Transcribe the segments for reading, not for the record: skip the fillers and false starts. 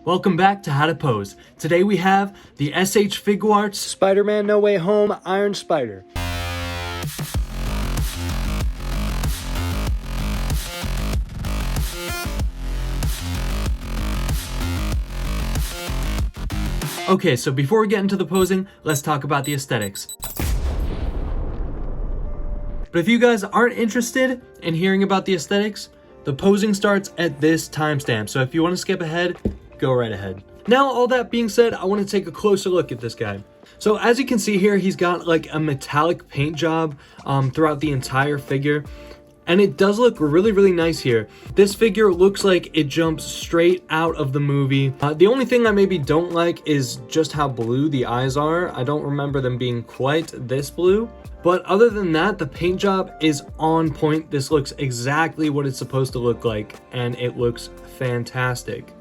Welcome back to How to Pose. Today we have the SH Figuarts Spider-Man No Way Home Iron Spider. Okay, so before we get into the posing, let's talk about the aesthetics. But if you guys aren't interested in hearing about the aesthetics, the posing starts at this timestamp. So if you want to skip ahead, go right ahead. Now, all that being said, I want to take a closer look at this guy. So as you can see here, he's got like a metallic paint job throughout the entire figure. And it does look really nice here. This figure looks like it jumps straight out of the movie. The only thing I maybe don't like is just how blue the eyes are. I don't remember them being quite this blue. But other than that, the paint job is on point. This looks exactly what it's supposed to look like, and it looks fantastic.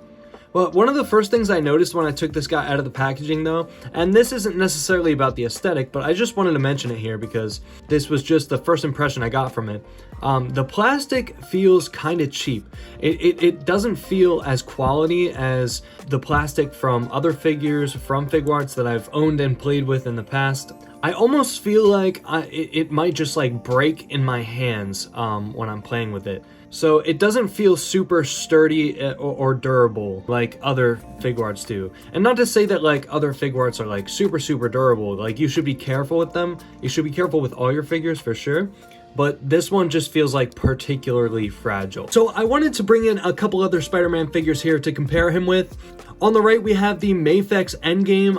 Well, one of the first things I noticed when I took this guy out of the packaging though, and this isn't necessarily about the aesthetic, but I just wanted to mention it here because this was just the first impression I got from it. The plastic feels kind of cheap. It doesn't feel as quality as the plastic from other figures from Figuarts that I've owned and played with in the past. I almost feel like it might just like break in my hands when I'm playing with it. So it doesn't feel super sturdy or durable like other Figuarts do. And not to say that like other Figuarts are like super durable. Like you should be careful with them. You should be careful with all your figures for sure. But this one just feels like particularly fragile. So I wanted to bring in a couple other Spider-Man figures here to compare him with. On the right, we have the Mafex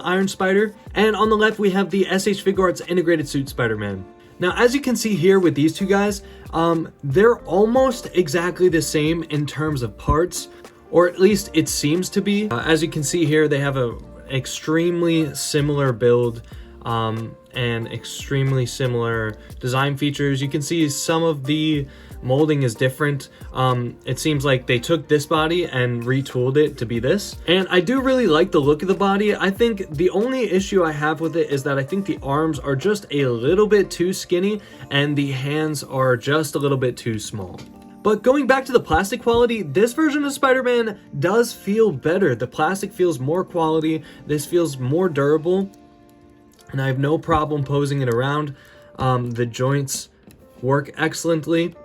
Iron Spider, and on the left, we have the SH Figuarts Integrated Suit Spider-Man. Now, as you can see here with these two guys, they're almost exactly the same in terms of parts, or at least it seems to be. As you can see here, they have an extremely similar build and extremely similar design features. You can see some of the molding is different. It seems like they took this body and retooled it to be this. And I do really like the look of the body. I think the only issue I have with it is that I think the arms are just a little bit too skinny and the hands are just a little bit too small. But going back to the plastic quality, this version of Spider-Man does feel better. The plastic feels more quality. This feels more durable. And I have no problem posing it around. The joints work excellently.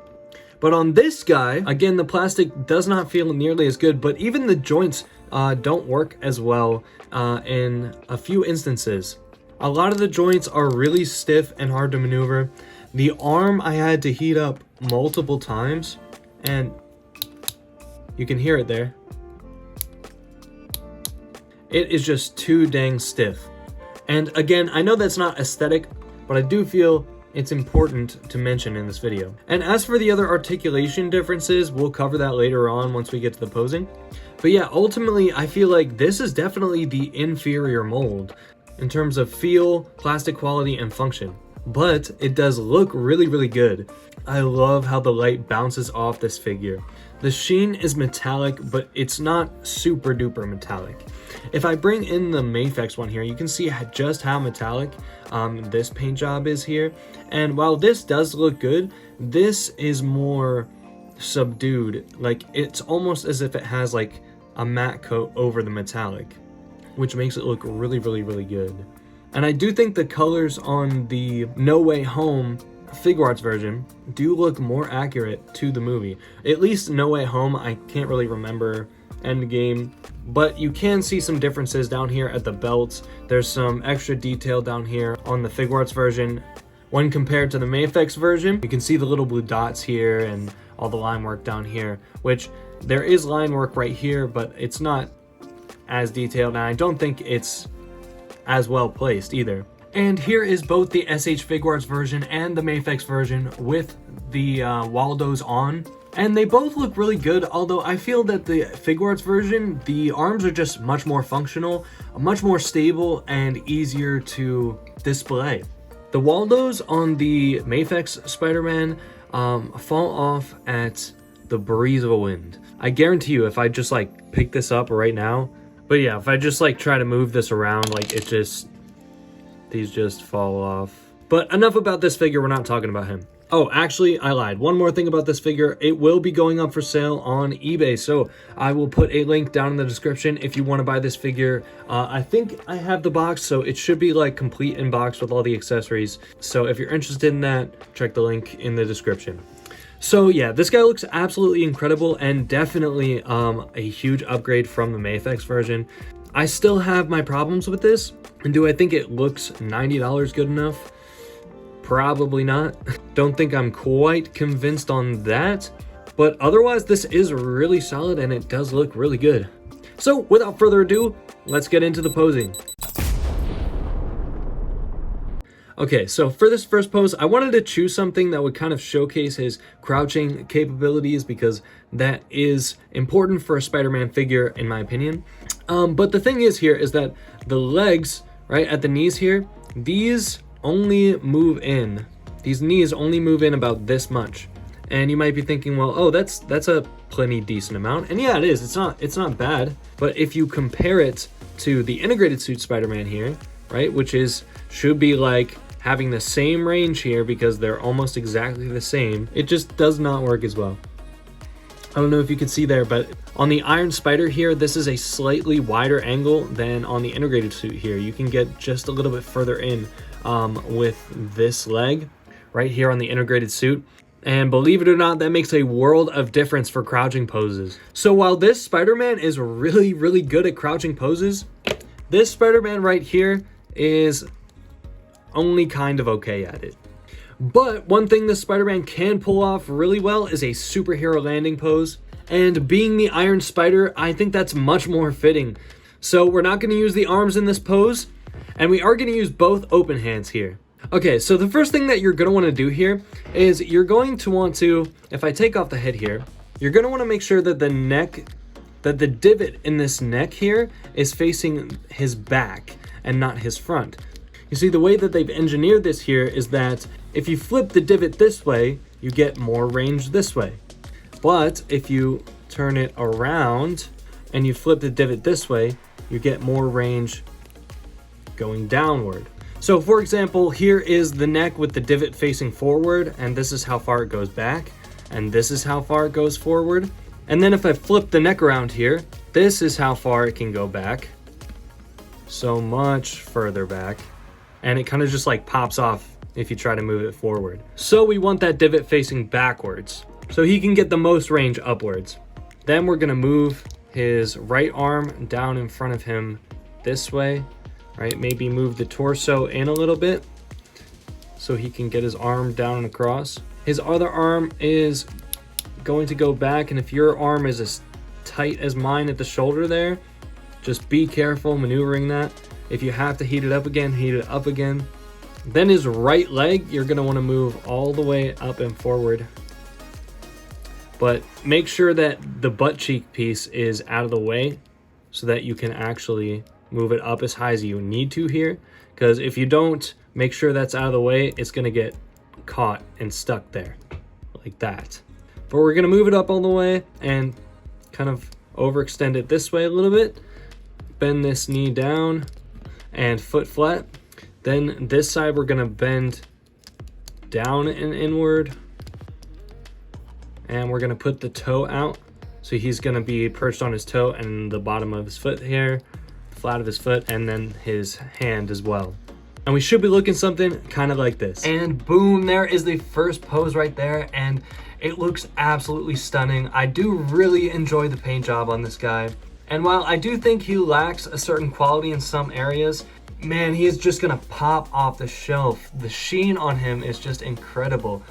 But on this guy, again, the plastic does not feel nearly as good, but even the joints don't work as well in a few instances. A lot of the joints are really stiff and hard to maneuver. The arm I had to heat up multiple times, and you can hear it there. It is just too dang stiff. And again, I know that's not aesthetic, but I do feel it's important to mention in this video. And as for the other articulation differences, we'll cover that later on once we get to the posing. But yeah, ultimately, I feel like this is definitely the inferior mold in terms of feel, plastic quality, and function. But it does look really good. I love how the light bounces off this figure. The sheen is metallic, but it's not super duper metallic. If I bring in the Mafex one here, you can see just how metallic this paint job is here. And while this does look good, this is more subdued. Like it's almost as if it has like a matte coat over the metallic, which makes it look really good. And I do think the colors on the No Way Home Figuarts version do look more accurate to the movie. At least No Way Home, I can't really remember Endgame, but you can see some differences down here at the belts. There's some extra detail down here on the Figuarts version when compared to the Mafex version. You can see the little blue dots here and all the line work down here, which there is line work right here, but it's not as detailed, and I don't think it's as well placed either. And here is both the SH Figuarts version and the Mafex version with the Waldos on. And they both look really good, although I feel that the Figuarts version, the arms are just much more functional, much more stable, and easier to display. The Waldos on the Mafex Spider-Man fall off at the breeze of a wind. I guarantee you, if I just like pick this up right now, but yeah, if I just like try to move this around, like these just fall off. But enough about this figure, we're not talking about him. Oh, actually, I lied. One more thing about this figure. It will be going up for sale on eBay. So I will put a link down in the description if you want to buy this figure. I think I have the box, so it should be like complete in box with all the accessories. So if you're interested in that, check the link in the description. So yeah, this guy looks absolutely incredible and definitely a huge upgrade from the Mafex version. I still have my problems with this. And do I think it looks $90 good enough? Probably not. Don't think I'm quite convinced on that, but otherwise this is really solid and it does look really good. So without further ado, let's get into the posing. Okay, so for this first pose, I wanted to choose something that would kind of showcase his crouching capabilities because that is important for a Spider-Man figure in my opinion. But the thing is here is that the legs, right at the knees here, these only move in. These knees only move in about this much. And you might be thinking, well, oh, that's a plenty decent amount. And yeah, it is. It's not bad. But if you compare it to the integrated suit Spider-Man here, right, which should be like having the same range here because they're almost exactly the same, it just does not work as well. I don't know if you can see there, but on the Iron Spider here, this is a slightly wider angle than on the integrated suit here. You can get just a little bit further in with this leg right here on the integrated suit. And believe it or not, that makes a world of difference for crouching poses. So while this Spider-Man is really, really good at crouching poses, this Spider-Man right here is only kind of okay at it. But one thing this Spider-Man can pull off really well is a superhero landing pose. And being the Iron Spider, I think that's much more fitting. So we're not going to use the arms in this pose, and we are going to use both open hands here. Okay, so the first thing that you're going to want to do here is you're going to want to, if I take off the head here, you're going to want to make sure that the divot in this neck here is facing his back and not his front. You see, the way that they've engineered this here is that if you flip the divot this way, you get more range this way. But if you turn it around and you flip the divot this way, you get more range going downward. So for example, here is the neck with the divot facing forward, and this is how far it goes back, and this is how far it goes forward. And then if I flip the neck around here, this is how far it can go back. So much further back. And it kind of just like pops off if you try to move it forward. So we want that divot facing backwards, so he can get the most range upwards. Then we're gonna move his right arm down in front of him this way, right? Maybe move the torso in a little bit so he can get his arm down and across. His other arm is going to go back, and if your arm is as tight as mine at the shoulder there, just be careful maneuvering that. If you have to heat it up again, heat it up again. Then his right leg, you're gonna wanna move all the way up and forward. But make sure that the butt cheek piece is out of the way so that you can actually move it up as high as you need to here. Because if you don't make sure that's out of the way, it's gonna get caught and stuck there like that. But we're gonna move it up all the way and kind of overextend it this way a little bit. Bend this knee down and foot flat. Then this side we're gonna bend down and inward, and we're gonna put the toe out, so he's gonna be perched on his toe and the bottom of his foot here, the flat of his foot, and then his hand as well. And we should be looking something kind of like this. And boom, there is the first pose right there, and it looks absolutely stunning. I do really enjoy the paint job on this guy. And while I do think he lacks a certain quality in some areas, man, he is just gonna pop off the shelf. The sheen on him is just incredible.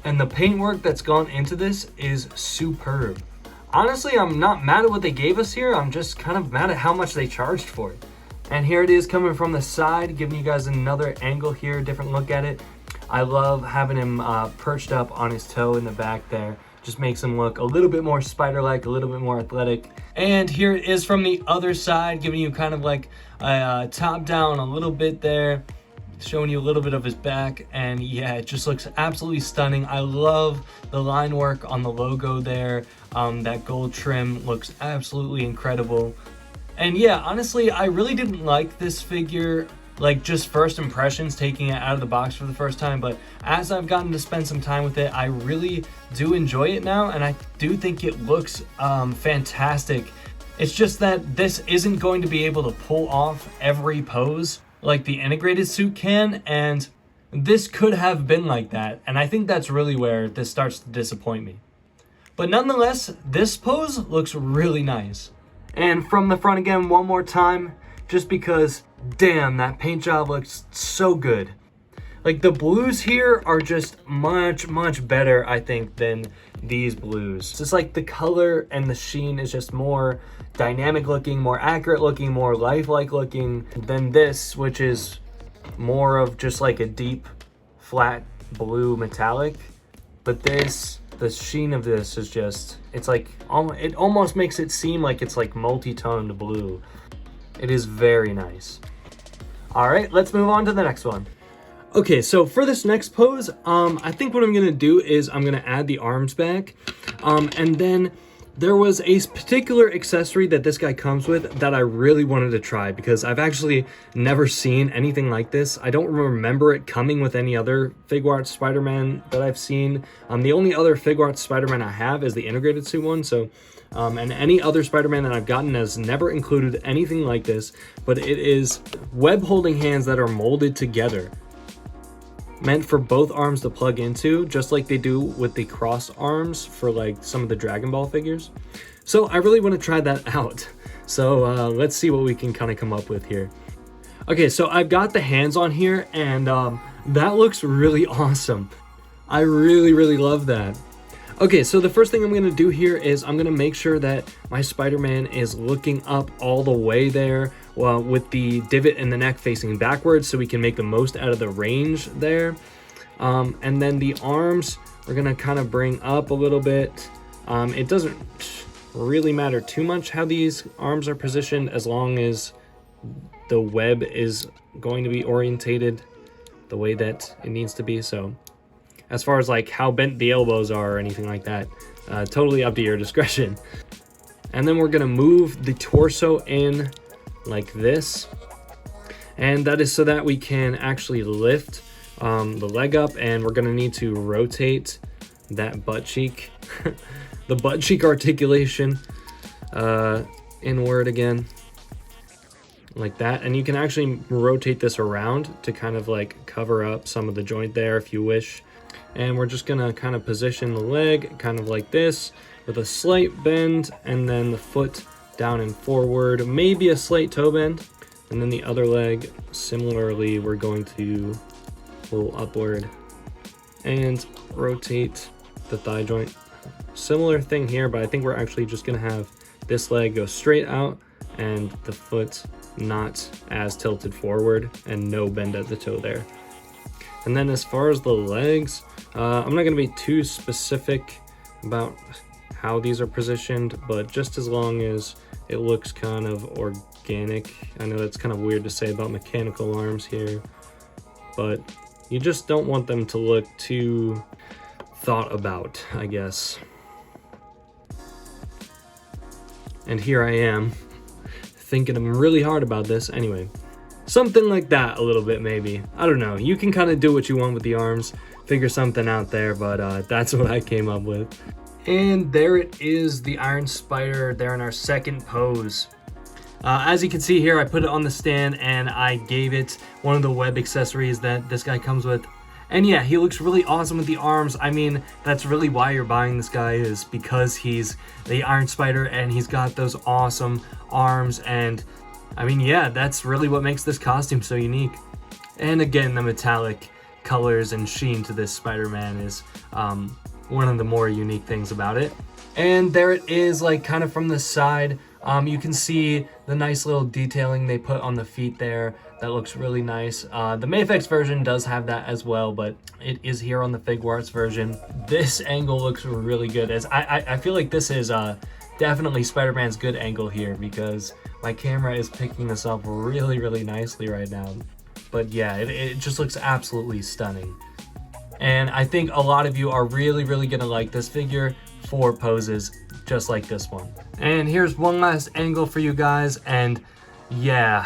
And the paintwork that's gone into this is superb. Honestly, I'm not mad at what they gave us here. I'm just kind of mad at how much they charged for it. And here it is coming from the side, giving you guys another angle here, different look at it. I love having him perched up on his toe in the back there. Just makes him look a little bit more spider-like, a little bit more athletic. And here it is from the other side, giving you kind of like a top down a little bit there, showing you a little bit of his back. And yeah, it just looks absolutely stunning. I love the line work on the logo there. That gold trim looks absolutely incredible. And yeah, honestly, I really didn't like this figure like just first impressions taking it out of the box for the first time, but as I've gotten to spend some time with it, I really do enjoy it now, and I do think it looks fantastic. It's just that this isn't going to be able to pull off every pose like the integrated suit can, and this could have been like that, and I think that's really where this starts to disappoint me. But nonetheless, this pose looks really nice. And from the front again one more time, just because, damn, that paint job looks so good. Like, the blues here are just much better, I think, than these blues. It's just like the color and the sheen is just more dynamic looking, more accurate looking, more lifelike looking than this, which is more of just like a deep, flat blue metallic. But this, the sheen of this is just, it's like, it almost makes it seem like it's like multi-toned blue. It is very nice. All right, let's move on to the next one. Okay, so for this next pose, I think what I'm gonna do is I'm gonna add the arms back. And then there was a particular accessory that this guy comes with that I really wanted to try because I've actually never seen anything like this. I don't remember it coming with any other Figuarts Spider-Man that I've seen. The only other Figuarts Spider-Man I have is the integrated suit one, so and any other Spider-Man that I've gotten has never included anything like this, but it is web holding hands that are molded together, meant for both arms to plug into, just like they do with the cross arms for like some of the Dragon Ball figures. So I really want to try that out. So let's see what we can kind of come up with here. Okay, so I've got the hands on here, and that looks really awesome. I really love that. Okay, so the first thing I'm gonna do here is I'm gonna make sure that my Spider-Man is looking up all the way there, with the divot in the neck facing backwards, so we can make the most out of the range there. And then the arms, we're gonna kind of bring up a little bit. It doesn't really matter too much how these arms are positioned, as long as the web is going to be orientated the way that it needs to be. So as far as like how bent the elbows are or anything like that, totally up to your discretion. And then we're gonna move the torso in like this, and that is so that we can actually lift the leg up, and we're gonna need to rotate that butt cheek, the butt cheek articulation inward again, like that. And you can actually rotate this around to kind of like cover up some of the joint there if you wish. And we're just gonna kind of position the leg kind of like this with a slight bend, and then the foot down and forward, maybe a slight toe bend. And then the other leg, similarly, we're going to pull upward and rotate the thigh joint. Similar thing here, but I think we're actually just gonna have this leg go straight out and the foot not as tilted forward, and no bend at the toe there. And then as far as the legs, I'm not going to be too specific about how these are positioned, but just as long as it looks kind of organic. I know that's kind of weird to say about mechanical arms here, but you just don't want them to look too thought about, I guess. And here I am thinking really hard about this. Anyway, something like that a little bit, maybe. I don't know. You can kind of do what you want with the arms, figure something out there, but that's what I came up with. And there it is, the Iron Spider there in our second pose. As you can see here, I put it on the stand and I gave it one of the web accessories that this guy comes with. And yeah, he looks really awesome with the arms. I mean, that's really why you're buying this guy, is because he's the Iron Spider and he's got those awesome arms. And I mean, yeah, that's really what makes this costume so unique. And again, the metallic colors and sheen to this Spider-Man is one of the more unique things about it. And there it is, like kind of from the side. You can see the nice little detailing they put on the feet there. That looks really nice. The Mafex version does have that as well, but it is here on the Figuarts version. This angle looks really good. As I feel like this is definitely Spider-Man's good angle here, because my camera is picking this up really nicely right now. But yeah, it just looks absolutely stunning. And I think a lot of you are really gonna like this figure for poses just like this one. And here's one last angle for you guys, and yeah,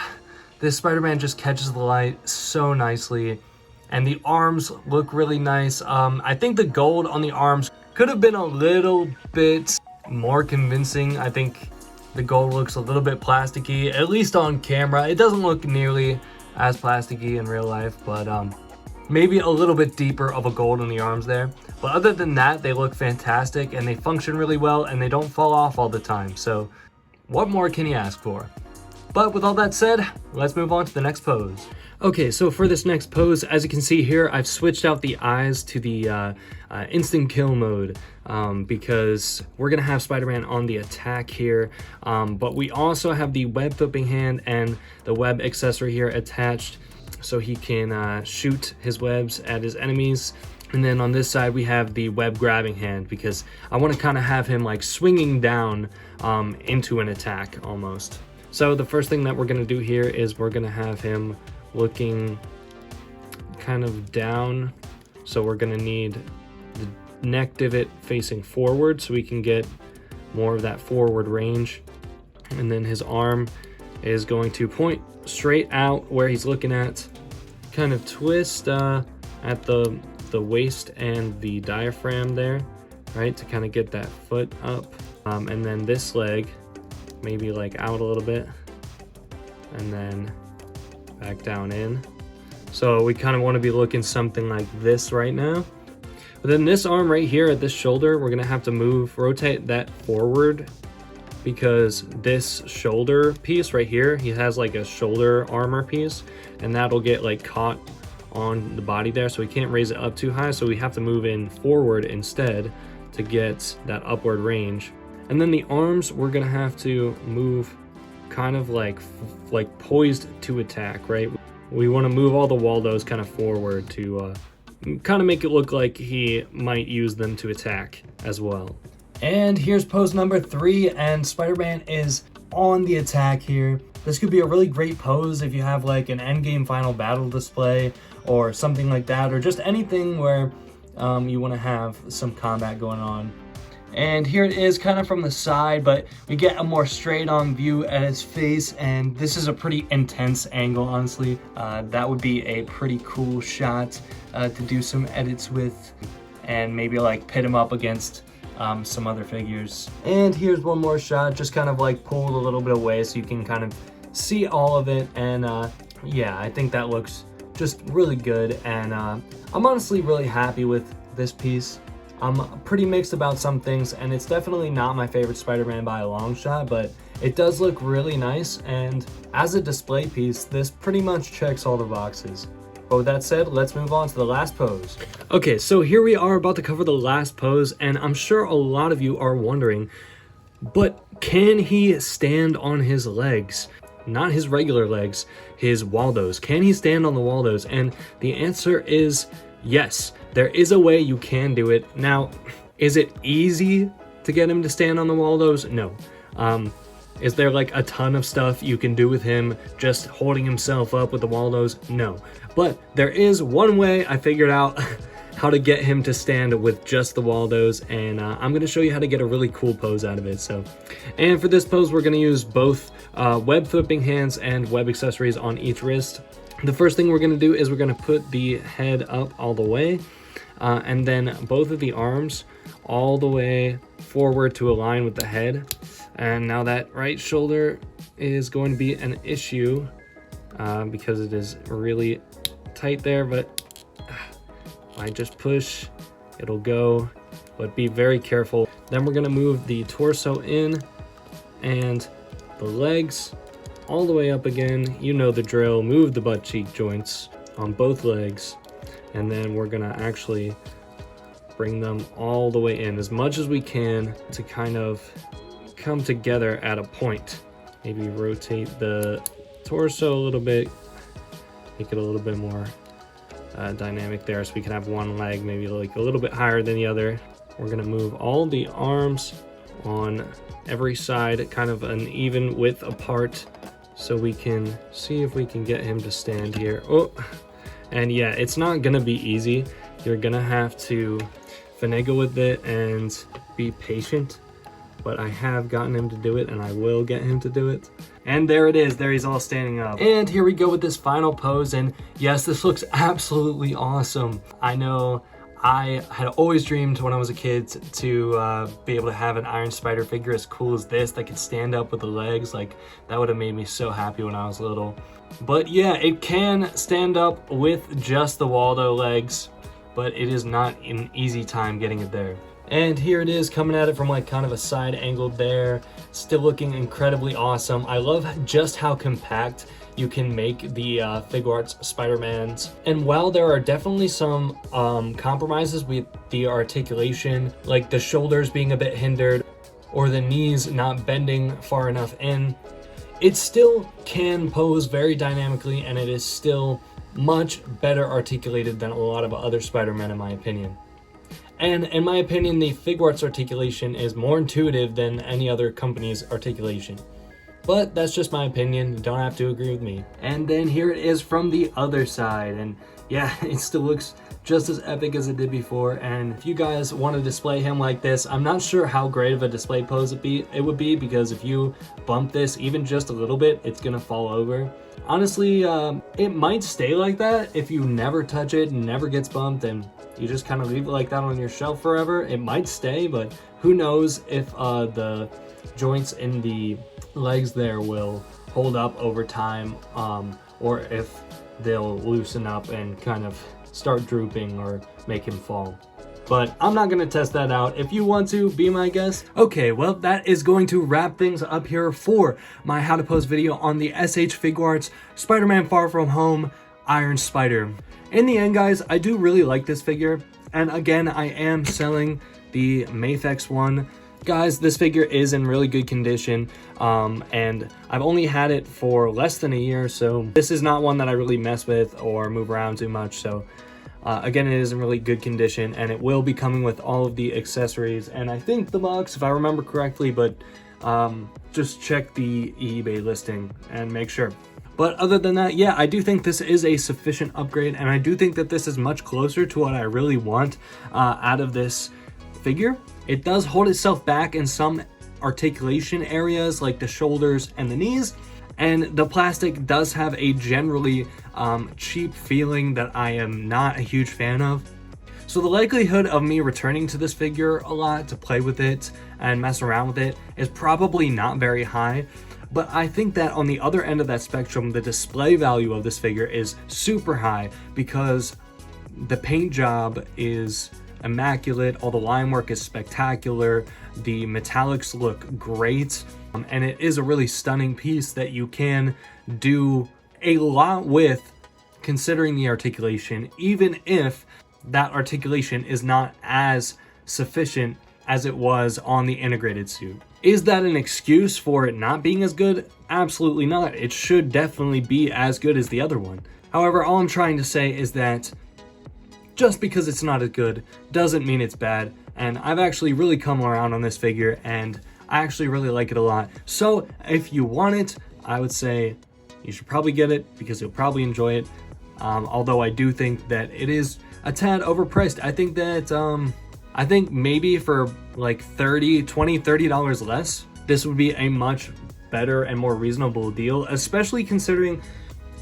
This Spider-Man just catches the light so nicely, and the arms look really nice. I think the gold on the arms could have been a little bit more convincing. I think the gold looks a little bit plasticky, at least on camera. It doesn't look nearly as plasticky in real life, but maybe a little bit deeper of a gold on the arms there. But other than that, they look fantastic and they function really well and they don't fall off all the time. So what more can you ask for? But with all that said, let's move on to the next pose. Okay, so for this next pose, as you can see here, I've switched out the eyes to the instant kill mode because we're gonna have Spider-Man on the attack here, but we also have the web flipping hand and the web accessory here attached so he can shoot his webs at his enemies. And then on this side, we have the web grabbing hand because I want to kind of have him like swinging down into an attack almost. So the first thing that we're going to do here is we're going to have him looking kind of down. So we're going to need the neck divot facing forward so we can get more of that forward range. And then his arm is going to point straight out where he's looking at, kind of twist at the waist and the diaphragm there, right, to kind of get that foot up. And then this leg maybe like out a little bit and then back down in. So we kind of want to be looking something like this right now. But then this arm right here at this shoulder, we're gonna have to rotate that forward because this shoulder piece right here, he has like a shoulder armor piece and that'll get like caught on the body there, so we can't raise it up too high, so we have to move in forward instead to get that upward range. And then the arms, we're gonna have to move kind of like poised to attack, right? We want to move all the Waldos kind of forward to kind of make it look like he might use them to attack as well. And here's pose number 3, and Spider-Man is on the attack here. This could be a really great pose if you have like an endgame final battle display or something like that, or just anything where you want to have some combat going on. And here it is kind of from the side, but we get a more straight on view at his face, and this is a pretty intense angle, honestly. That would be a pretty cool shot to do some edits with and maybe like pit him up against some other figures. And here's one more shot, just kind of like pulled a little bit away so you can kind of see all of it. And yeah, I think that looks just really good, and I'm honestly really happy with this piece. I'm pretty mixed about some things, and it's definitely not my favorite Spider-Man by a long shot, but it does look really nice, and as a display piece, this pretty much checks all the boxes. But with that said, let's move on to the last pose. Okay, so here we are about to cover the last pose, and I'm sure a lot of you are wondering, but can he stand on his legs? Not his regular legs, his Waldos. Can he stand on the Waldos? And the answer is yes. There is a way you can do it. Now, is it easy to get him to stand on the Waldos? No. Is there like a ton of stuff you can do with him just holding himself up with the Waldos? No. But there is one way I figured out how to get him to stand with just the Waldos, and I'm going to show you how to get a really cool pose out of it. And for this pose, we're going to use both web flipping hands and web accessories on each wrist. The first thing we're going to do is we're going to put the head up all the way, and then both of the arms all the way forward to align with the head. And now that right shoulder is going to be an issue because it is really tight there, but I just push, it'll go, but be very careful. Then we're going to move the torso in and the legs all the way up again. You know the drill. Move the butt cheek joints on both legs, and then we're gonna actually bring them all the way in as much as we can to kind of come together at a point. Maybe rotate the torso a little bit, make it a little bit more dynamic there, so we can have one leg maybe like a little bit higher than the other. We're gonna move all the arms on every side kind of an even width apart so we can see if we can get him to stand here. Oh, and yeah, it's not gonna be easy. You're gonna have to finagle with it and be patient, but I have gotten him to do it, and I will get him to do it. And there it is. There he's all standing up. And here we go with this final pose. And yes, this looks absolutely awesome. I know I had always dreamed when I was a kid to be able to have an Iron Spider figure as cool as this that could stand up with the legs. Like, that would have made me so happy when I was little. But yeah, it can stand up with just the Waldo legs, but it is not an easy time getting it there. And here it is, coming at it from like kind of a side angle there, still looking incredibly awesome. I love just how compact you can make the Figuarts Spider-Mans. And while there are definitely some compromises with the articulation, like the shoulders being a bit hindered or the knees not bending far enough in, it still can pose very dynamically, and it is still much better articulated than a lot of other Spider-Men in my opinion. And in my opinion, the Figuarts articulation is more intuitive than any other company's articulation. But that's just my opinion, you don't have to agree with me. And then here it is from the other side, and yeah, it still looks just as epic as it did before. And if you guys want to display him like this, I'm not sure how great of a display pose it would be, because if you bump this even just a little bit, it's gonna fall over. Honestly, it might stay like that if you never touch it and never gets bumped and you just kind of leave it like that on your shelf forever. It might stay, but who knows if the joints in the legs there will hold up over time, or if they'll loosen up and kind of start drooping or make him fall. But I'm not gonna test that out. If you want to, be my guest. Okay, well, that is going to wrap things up here for my how to pose video on the SH Figuarts Spider-Man Far From Home Iron Spider. In the end, guys, I do really like this figure. And again, I am selling the Mafex one. Guys, this figure is in really good condition, and I've only had it for less than a year, so this is not one that I really mess with or move around too much. So again, it is in really good condition, and it will be coming with all of the accessories and I think the box, if I remember correctly, but just check the eBay listing and make sure. But other than that, yeah, I do think this is a sufficient upgrade, and I do think that this is much closer to what I really want out of this figure. It does hold itself back in some articulation areas like the shoulders and the knees, and the plastic does have a generally cheap feeling that I am not a huge fan of. So the likelihood of me returning to this figure a lot to play with it and mess around with it is probably not very high. But I think that on the other end of that spectrum, the display value of this figure is super high, because the paint job is immaculate, all the line work is spectacular, the metallics look great, and it is a really stunning piece that you can do a lot with, considering the articulation, even if that articulation is not as sufficient as it was on the integrated suit. Is that an excuse for it not being as good? Absolutely not. It should definitely be as good as the other one. However, all I'm trying to say is that just because it's not as good doesn't mean it's bad, and I've actually really come around on this figure, and I actually really like it a lot. So if you want it, I would say you should probably get it, because you'll probably enjoy it. Although I do think that it is a tad overpriced. I think that I think maybe for like $30 less, this would be a much better and more reasonable deal, especially considering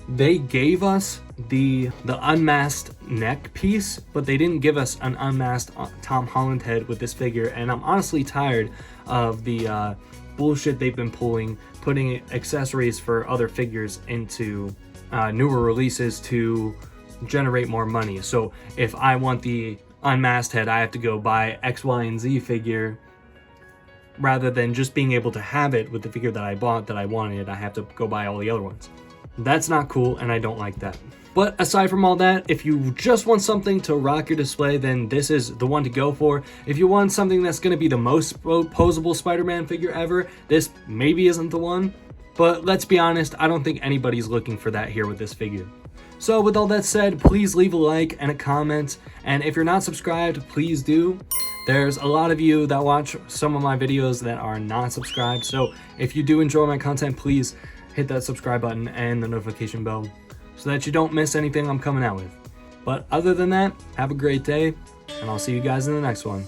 they gave us the unmasked neck piece, but they didn't give us an unmasked Tom Holland head with this figure. And I'm honestly tired of the bullshit they've been putting accessories for other figures into newer releases to generate more money. So if I want the unmasked head, I have to go buy X, Y, and Z figure, rather than just being able to have it with the figure that I bought that I wanted. I have to go buy all the other ones. That's not cool, and I don't like that. But aside from all that, if you just want something to rock your display, then this is the one to go for. If you want something that's going to be the most posable Spider-Man figure ever, this maybe isn't the one. But let's be honest, I don't think anybody's looking for that here with this figure. So with all that said, please leave a like and a comment, and if you're not subscribed, please do. There's a lot of you that watch some of my videos that are not subscribed, so if you do enjoy my content, please hit that subscribe button and the notification bell so that you don't miss anything I'm coming out with. But other than that, have a great day, and I'll see you guys in the next one.